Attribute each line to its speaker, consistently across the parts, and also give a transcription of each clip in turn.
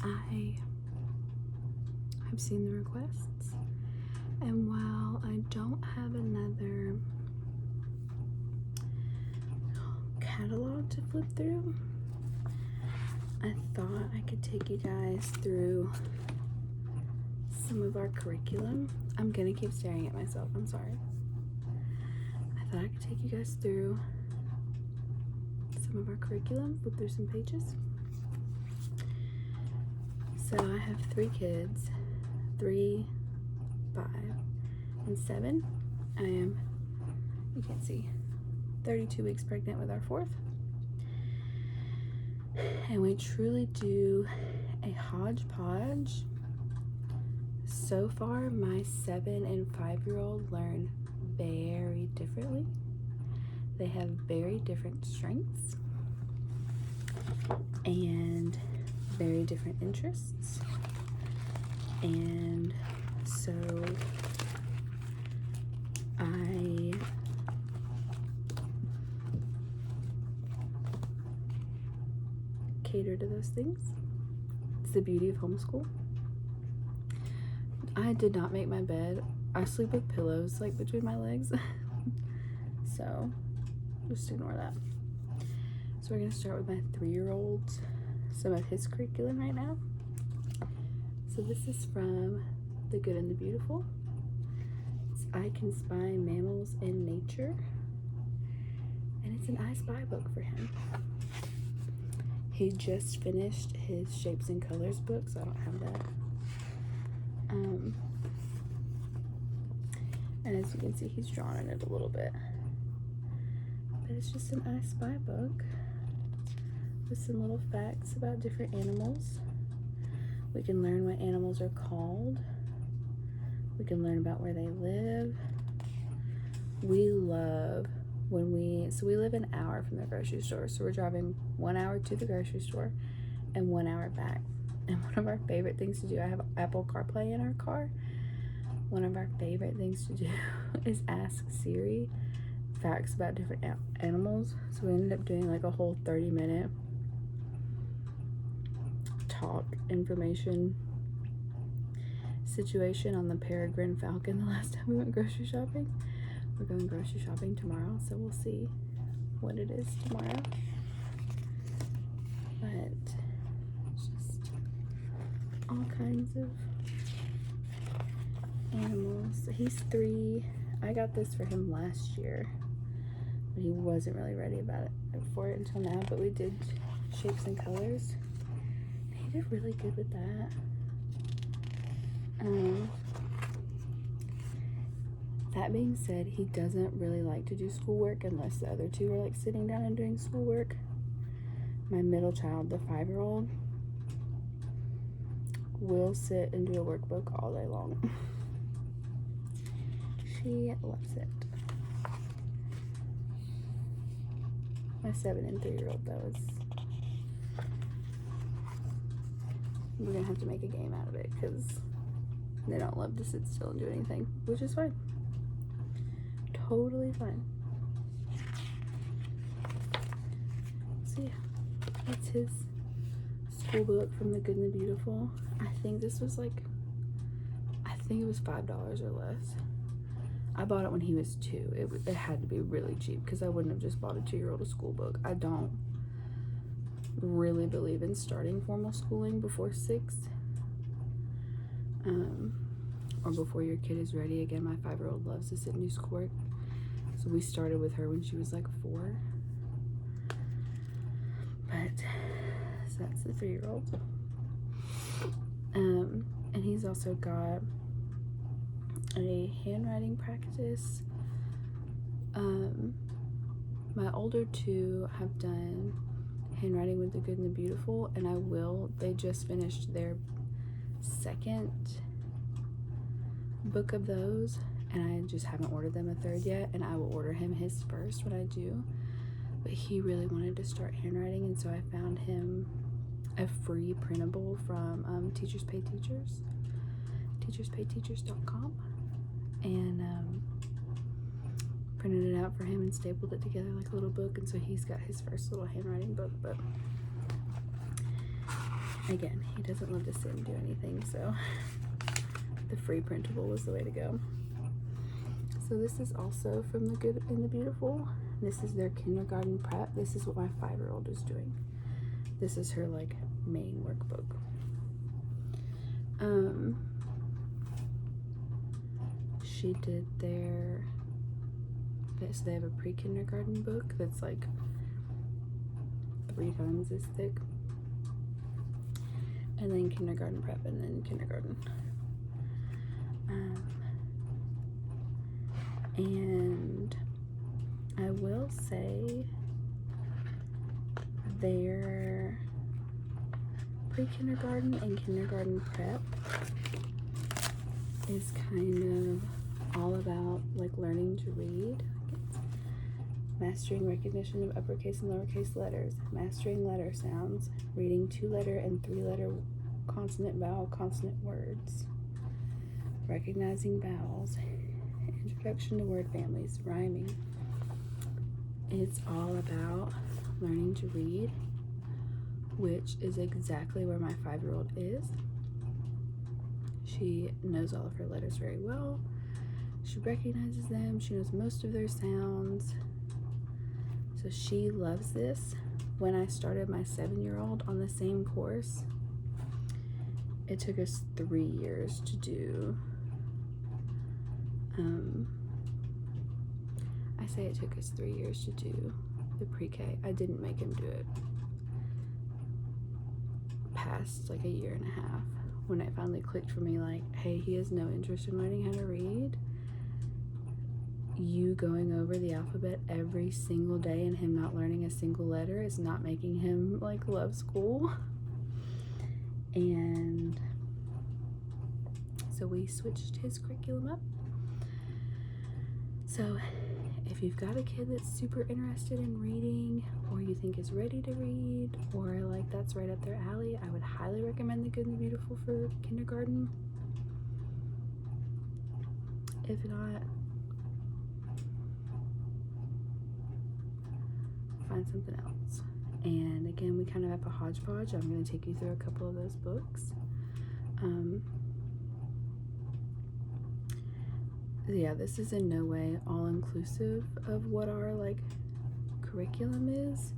Speaker 1: I have seen the requests, and while I don't have another catalog to flip through, I thought I could take you guys through some of our curriculum. I'm gonna keep staring at myself, I'm sorry. I thought I could take you guys through some of our curriculum, flip through some pages. So I have 3 kids, 3, 5, and 7. I am, you can't see, 32 weeks pregnant with our 4th. And we truly do a hodgepodge. So far, my 7 and 5-year-old learn very differently. They have very different strengths and very different interests. And so I cater to those things. It's the beauty of homeschool. I did not make my bed. I sleep with pillows like between my legs. So just ignore that. So we're gonna start with my 3-year-old, some of his curriculum right now. So this is from The Good and the Beautiful. It's I Can Spy Mammals in Nature. And it's an I Spy book for him. He just finished his Shapes and Colors book, so I don't have that. And as you can see, he's drawn in it a little bit. But it's just an I Spy book with some little facts about different animals. We can learn what animals are called. We can learn about where they live. We love when we live an hour from the grocery store, so we're driving 1 hour to the grocery store and 1 hour back. And one of our favorite things to do, I have Apple CarPlay in our car. One of our favorite things to do is ask Siri facts about different animals. So we ended up doing like a whole 30-minute talk information situation on the peregrine falcon the last time we went grocery shopping. We're going grocery shopping tomorrow, so we'll see what it is tomorrow. But just all kinds of animals. He's 3. I got this for him last year, but he wasn't really ready for it until now. But we did Shapes and Colors. He did really good with that. That being said, he doesn't really like to do schoolwork unless the other 2 are like sitting down and doing schoolwork. My middle child, the 5-year-old, will sit and do a workbook all day long. She loves it. My 7 and 3-year-old though we're gonna have to make a game out of it because they don't love to sit still and do anything, which is fine. Totally fine. So yeah, that's his school book from The Good and the Beautiful. I think this was like, I think it was $5 or less. I bought it when he was 2. It had to be really cheap because I wouldn't have just bought a 2-year-old a school book. I don't really believe in starting formal schooling before 6. Or before your kid is ready. Again, my 5-year-old loves to sit and do schoolwork. So we started with her when she was like 4. But, so that's the 3-year-old. And he's also got a handwriting practice. My older 2 have done handwriting with The Good and the Beautiful, and they just finished their 2nd book of those, and I just haven't ordered them a 3rd yet, and I will order him his first when I do. But he really wanted to start handwriting, and so I found him a free printable from Teachers Pay Teachers, teacherspayteachers.com, and printed it out for him and stapled it together like a little book. And so he's got his first little handwriting book. But again, he doesn't love to sit and do anything, so the free printable was the way to go. So this is also from The Good and the Beautiful. This is their kindergarten prep. This is what my 5-year-old is doing. This is her like main workbook. She did their, so they have a pre-kindergarten book that's like 3 times as thick, and then kindergarten prep, and then kindergarten. And I will say their pre-kindergarten and kindergarten prep is kind of all about like learning to read. Mastering recognition of uppercase and lowercase letters, mastering letter sounds, reading 2-letter and 3-letter consonant vowel consonant words, recognizing vowels, introduction to word families, rhyming. It's all about learning to read, which is exactly where my 5-year-old is. She knows all of her letters very well. She recognizes them. She knows most of their sounds. So she loves this. When I started my 7-year-old on the same course, it took us 3 years to do. I say it took us 3 years to do the pre-K. I didn't make him do it past like a year and a half. When it finally clicked for me, like, hey, he has no interest in learning how to read. You going over the alphabet every single day and him not learning a single letter is not making him like love school. And so we switched his curriculum up. So if you've got a kid that's super interested in reading, or you think is ready to read, or like that's right up their alley, I would highly recommend The Good and the Beautiful for kindergarten. If not, find something else. And again, we kind of have a hodgepodge. I'm going to take you through a couple of those books. Yeah, this is in no way all inclusive of what our like curriculum is,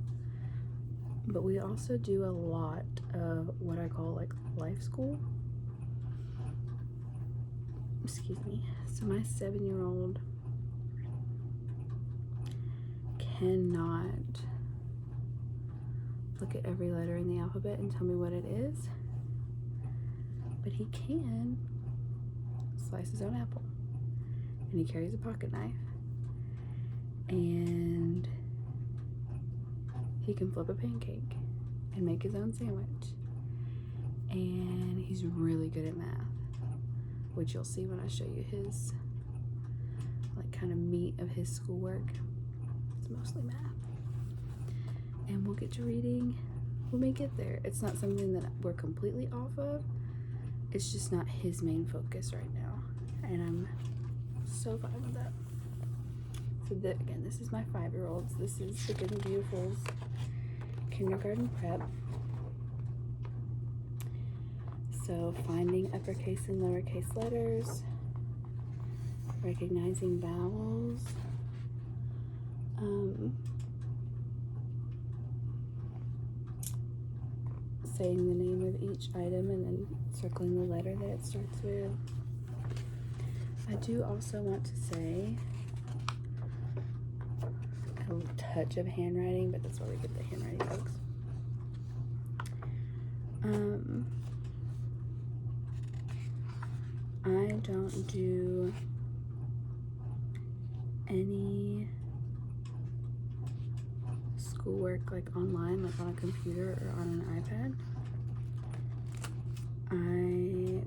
Speaker 1: but we also do a lot of what I call like life school. Excuse me. So my 7-year-old cannot look at every letter in the alphabet and tell me what it is, but he can slice his own apple, and he carries a pocket knife, and he can flip a pancake and make his own sandwich, and he's really good at math, which you'll see when I show you his like kind of meat of his schoolwork. It's mostly math. And we'll get to reading when we get there. It's not something that we're completely off of. It's just not his main focus right now, and I'm so fine with that. So again, this is my 5-year-olds. This is The Good and Beautiful's kindergarten prep. So finding uppercase and lowercase letters, recognizing vowels, saying the name of each item and then circling the letter that it starts with. I do also want to say a touch of handwriting, but that's why we get the handwriting books. I don't do any schoolwork like online, like on a computer or on an iPad.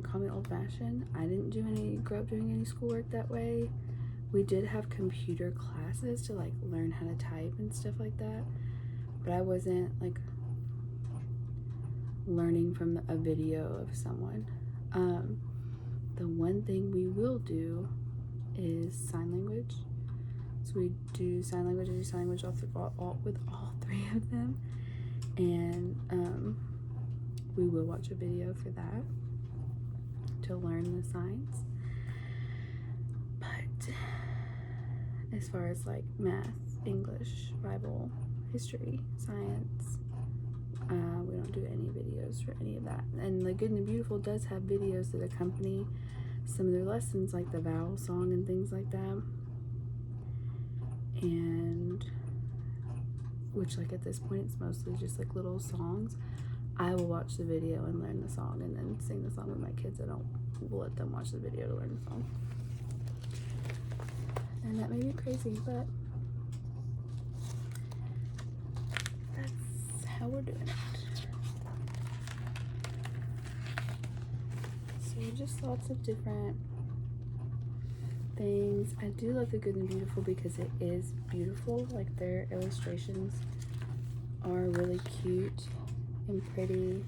Speaker 1: Call me old-fashioned. I didn't grow up doing any schoolwork that way. We did have computer classes to like learn how to type and stuff like that, but I wasn't like learning from a video of someone. The one thing we will do is sign language. So we do sign language. I do sign language with all 3 of them, and we will watch a video for that to learn the signs. But as far as like math, English, Bible, history, science, we don't do any videos for any of that. And the Good and the Beautiful does have videos that accompany some of their lessons, like the vowel song and things like that. And which, like, at this point it's mostly just like little songs. I will watch the video and learn the song and then sing the song with my kids. I don't let them watch the video to learn the song. And that may be crazy, but that's how we're doing it. So just lots of different things. I do love the Good and Beautiful because it is beautiful. Like, their illustrations are really cute and pretty.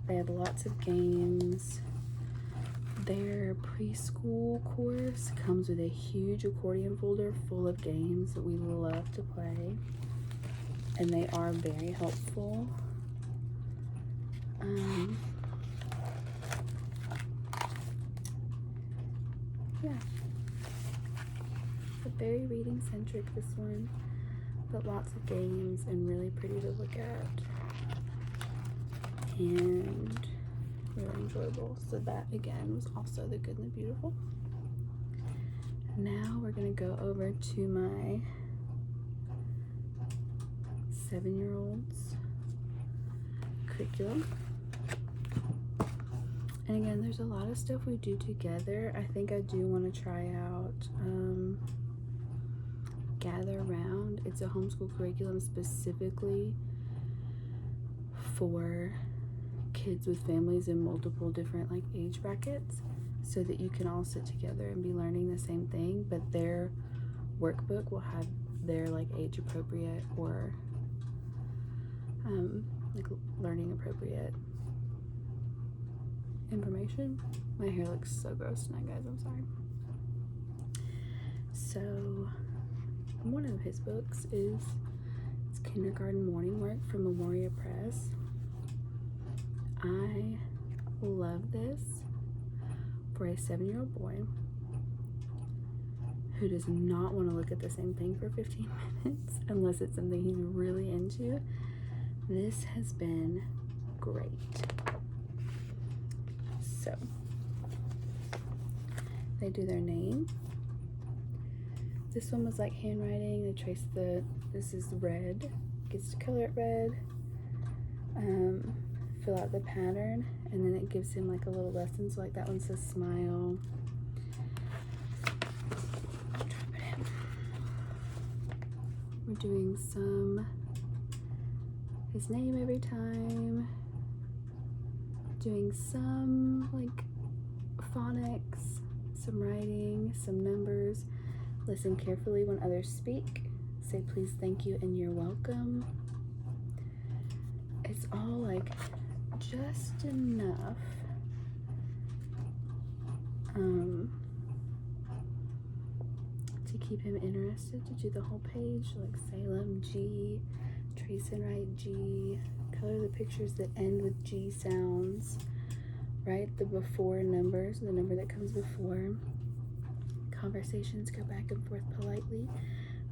Speaker 1: They have lots of games. Their preschool course comes with a huge accordion folder full of games that we love to play, and they are very helpful. Yeah, it's very reading centric, this one, but lots of games and really pretty to look at and really enjoyable. So that again was also the Good and the Beautiful. Now we're gonna go over to my 7-year-old's curriculum. And again, there's a lot of stuff we do together. I think I do want to try out Gather Around. It's a homeschool curriculum specifically for kids with families in multiple different like age brackets, so that you can all sit together and be learning the same thing, but their workbook will have their like age appropriate or like learning appropriate information. My hair looks so gross tonight, guys, I'm sorry. So one of his books is Kindergarten Morning Work from Memoria Press. I love this for a 7-year-old boy who does not want to look at the same thing for 15 minutes unless it's something he's really into. This has been great. So they do their name. This one was like handwriting. They trace this is red, gets to color it red, fill out the pattern, and then it gives him like a little lesson. So like that one says smile. We're doing his name every time, doing some like phonics, some writing, some numbers. Listen carefully when others speak. Say please, thank you, and you're welcome. It's all like just enough to keep him interested to do the whole page, like Salem, G, trace and write G, color the pictures that end with G sounds, write the before numbers, the number that comes before. Conversations go back and forth politely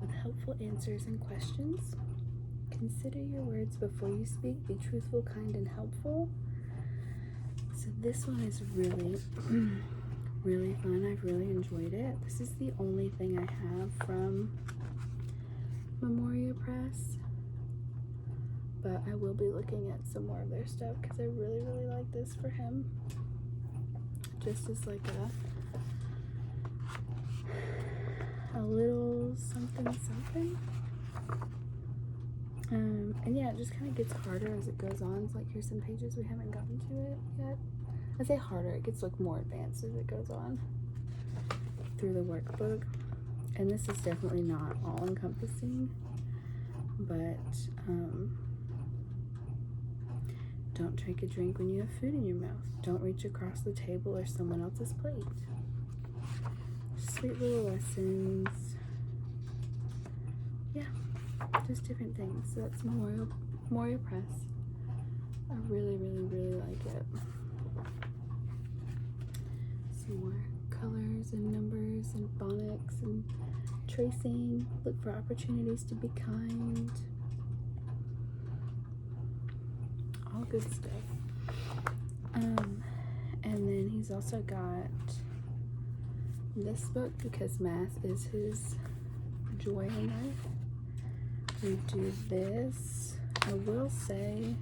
Speaker 1: with helpful answers and questions. Consider your words before you speak. Be truthful, kind, and helpful. So this one is really, really fun. I've really enjoyed it. This is the only thing I have from Memoria Press, but I will be looking at some more of their stuff because I really, really like this for him. Just as like a little something. And yeah, it just kind of gets harder as it goes on. It's like, here's some pages we haven't gotten to it yet. I say harder, it gets like more advanced as it goes on through the workbook. And this is definitely not all encompassing, but don't take a drink when you have food in your mouth. Don't reach across the table or someone else's plate. Sweet little lessons. Yeah, just different things. So that's Memoria Press. I really, really, really like it. Some more colors and numbers and phonics and tracing. Look for opportunities to be kind. All good stuff. And then he's also got this book because math is his joy in life. We do this. I will say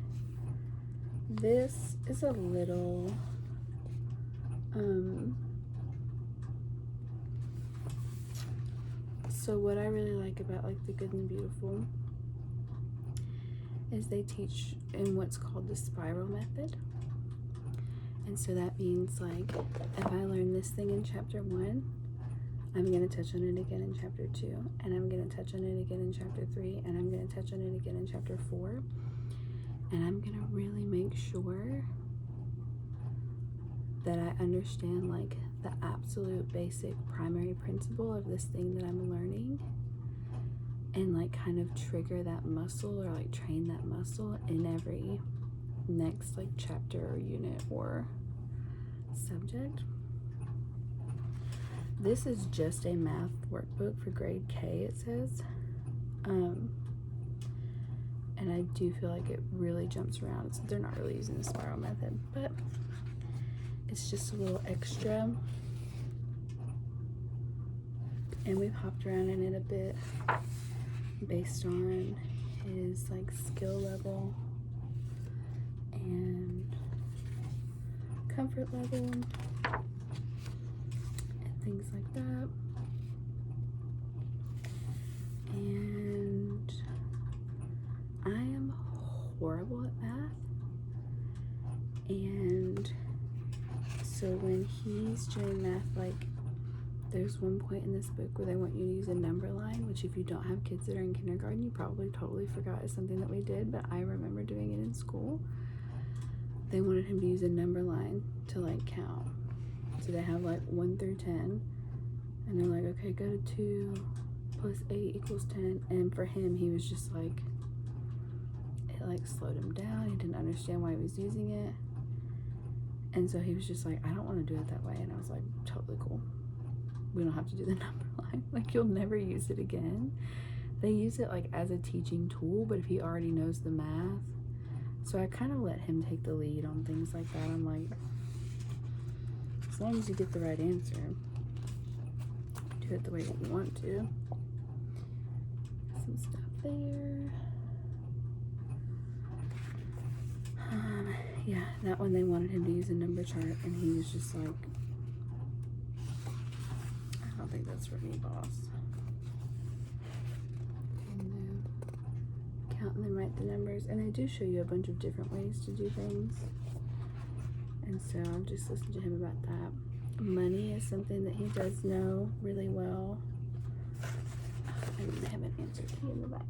Speaker 1: this is a little so what I really like about like the Good and the Beautiful is they teach in what's called the spiral method. And so that means like if I learn this thing in chapter 1, I'm going to touch on it again in chapter 2, and I'm going to touch on it again in chapter 3, and I'm going to touch on it again in chapter 4, and I'm going to really make sure that I understand like the absolute basic primary principle of this thing that I'm learning, and like kind of trigger that muscle or like train that muscle in every next like chapter or unit or subject. This is just a math workbook for grade K, it says. And I do feel like it really jumps around. So they're not really using the spiral method, but it's just a little extra. And we've hopped around in it a bit based on his like skill level and comfort level and things like that. And I am horrible at math, and so when he's doing math, like there's one point in this book where they want you to use a number line, which if you don't have kids that are in kindergarten, you probably totally forgot is something that we did, but I remember doing it in school. They wanted him to use a number line to like count. So they have like 1 through 10, and they're like, okay, go to 2 plus 8 equals 10. And for him, he was just like, it like slowed him down. He didn't understand why he was using it. And so he was just like, I don't want to do it that way. And I was like, totally cool. We don't have to do the number line. Like, you'll never use it again. They use it like as a teaching tool, but if he already knows the math. So I kind of let him take the lead on things like that. I'm like, as long as you get the right answer, do it the way that you want to. Some stuff there. Yeah, that one they wanted him to use a number chart, and he was just like, I don't think that's for me, boss. And then count and then write the numbers, and they do show you a bunch of different ways to do things. And so I've just listened to him about that. Money is something that he does know really well. And they have an answer key in the back.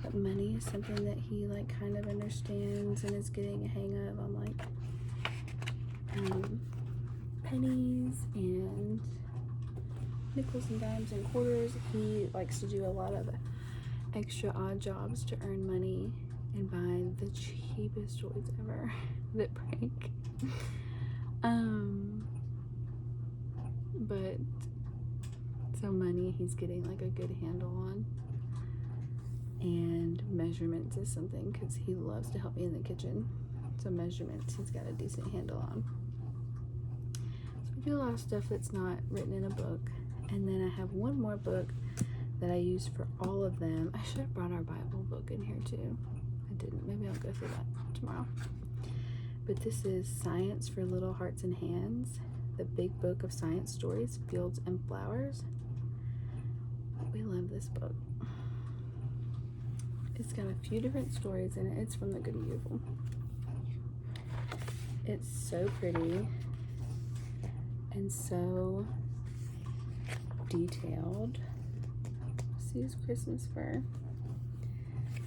Speaker 1: But money is something that he like kind of understands and is getting a hang of on like pennies and nickels and dimes and quarters. He likes to do a lot of extra odd jobs to earn money and buy the cheapest toys ever that break. But so money he's getting like a good handle on, and measurements is something because he loves to help me in the kitchen, so measurements he's got a decent handle on. So we do a lot of stuff that's not written in a book. And then I have one more book that I use for all of them. I should have brought our Bible book in here too. I didn't. Maybe I'll go through that tomorrow. But this is Science for Little Hearts and Hands, the Big Book of Science Stories, Fields and Flowers. We love this book. It's got a few different stories in it. It's from the Good and Beautiful. It's so pretty and so detailed. Sue's Christmas fur.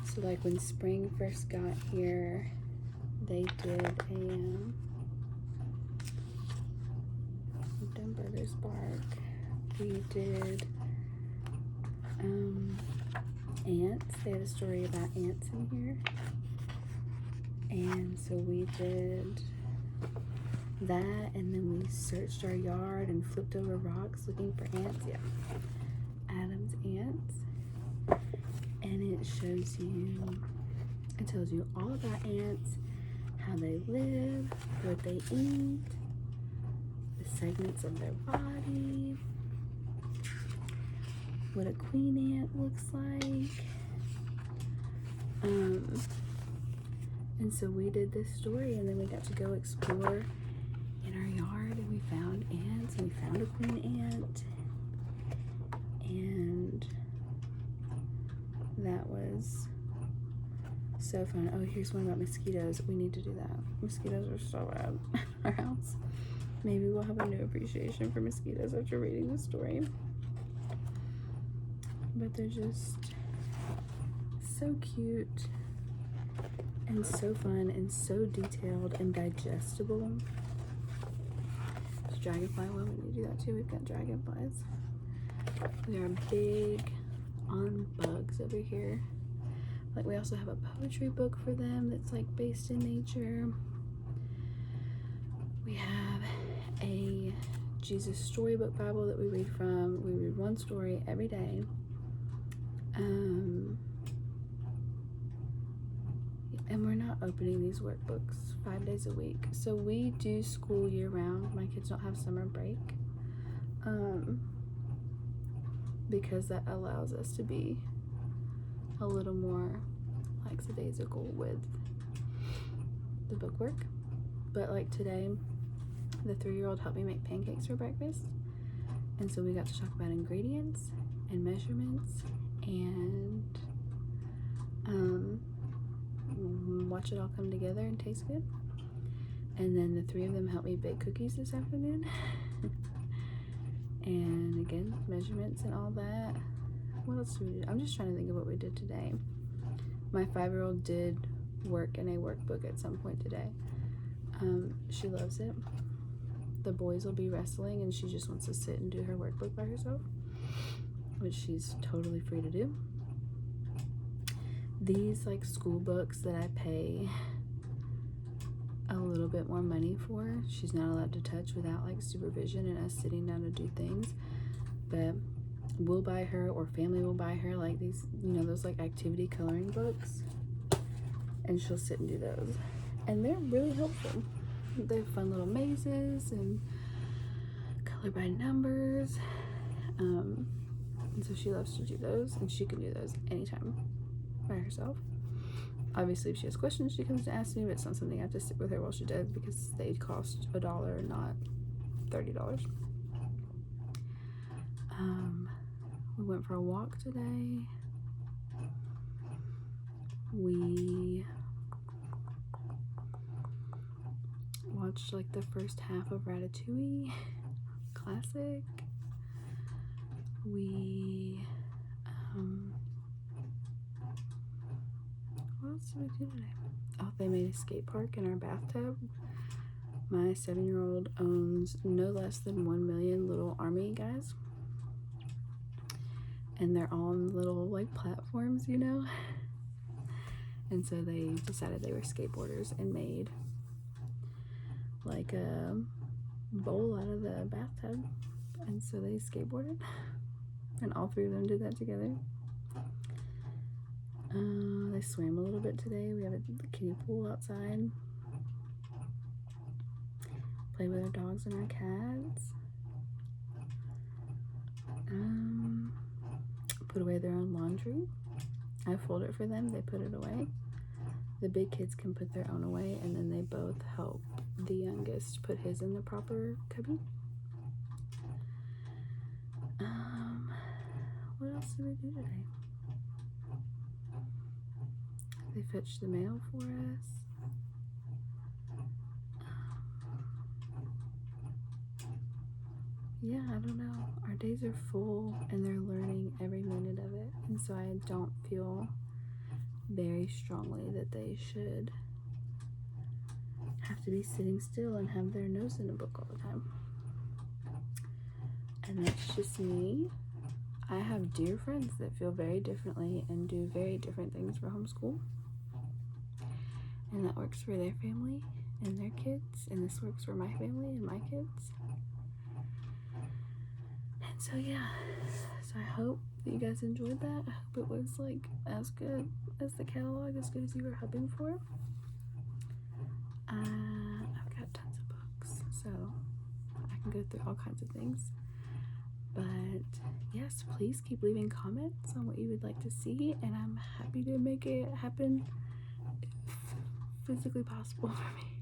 Speaker 1: So like when spring first got here, they did a Dumburger's bark. We did ants. They had a story about ants in here. And so we did that, and then we searched our yard and flipped over rocks looking for ants. Yeah, Adam's ants. And it shows you, it tells you all about ants, how they live, what they eat, the segments of their body, what a queen ant looks like. And so we did this story, and then we got to go explore in our yard, and we found ants, and we found a queen ant, and that was so fun. Oh, here's one about mosquitoes. We need to do that. Mosquitoes are so bad at our house. Maybe we'll have a new appreciation for mosquitoes after reading the story. But they're just so cute and so fun and so detailed and digestible. There's dragonfly one. We need to do that too. We've got dragonflies. We are big on bugs over here. Like, we also have a poetry book for them that's like based in nature. We have a Jesus storybook Bible that we read from. We read one story every day. And we're not opening these workbooks 5 days a week. So we do school year round. My kids don't have summer break. Because that allows us to be a little more lackadaisical with the book work. But like today, the 3-year-old helped me make pancakes for breakfast. And so we got to talk about ingredients and measurements and watch it all come together and taste good. And then the 3 of them helped me bake cookies this afternoon. And again, measurements and all that. What else did we do? I'm just trying to think of what we did today. My 5-year-old did work in a workbook at some point today. She loves it. The boys will be wrestling and she just wants to sit and do her workbook by herself, which she's totally free to do. These like school books that I pay a little bit more money for, she's not allowed to touch without like supervision and us sitting down to do things. But we'll buy her, or family will buy her, like these, you know, those like activity coloring books, and she'll sit and do those, and they're really helpful. They have fun little mazes and color by numbers, and so she loves to do those, and she can do those anytime by herself. Obviously, if she has questions, she comes to ask me, but it's not something I have to sit with her while she does, because they cost $1, not $30. We went for a walk today. We watched like the first half of Ratatouille, classic. We what else did we do today? Oh, they made a skate park in our bathtub. My 7-year-old owns no less than 1 million little army guys, and they're on little like platforms, you know. And so they decided they were skateboarders and made like a bowl out of the bathtub, and so they skateboarded, and all 3 of them did that together. They swam a little bit today. We have a kiddie pool outside. Play with our dogs and our cats. Put away their own laundry. I fold it for them. They put it away. The big kids can put their own away, and then they both help the youngest put his in the proper cubby. What else did we do today? They fetched the mail for us. Yeah, I don't know. Our days are full, and they're learning every minute of it. And so I don't feel very strongly that they should have to be sitting still and have their nose in a book all the time. And that's just me. I have dear friends that feel very differently and do very different things for homeschool. And that works for their family and their kids, and this works for my family and my kids. And so yeah, so I hope that you guys enjoyed that. I hope it was like as good as the catalog, as good as you were hoping for. I've got tons of books, so I can go through all kinds of things. But yes, please keep leaving comments on what you would like to see, and I'm happy to make it happen if physically possible for me.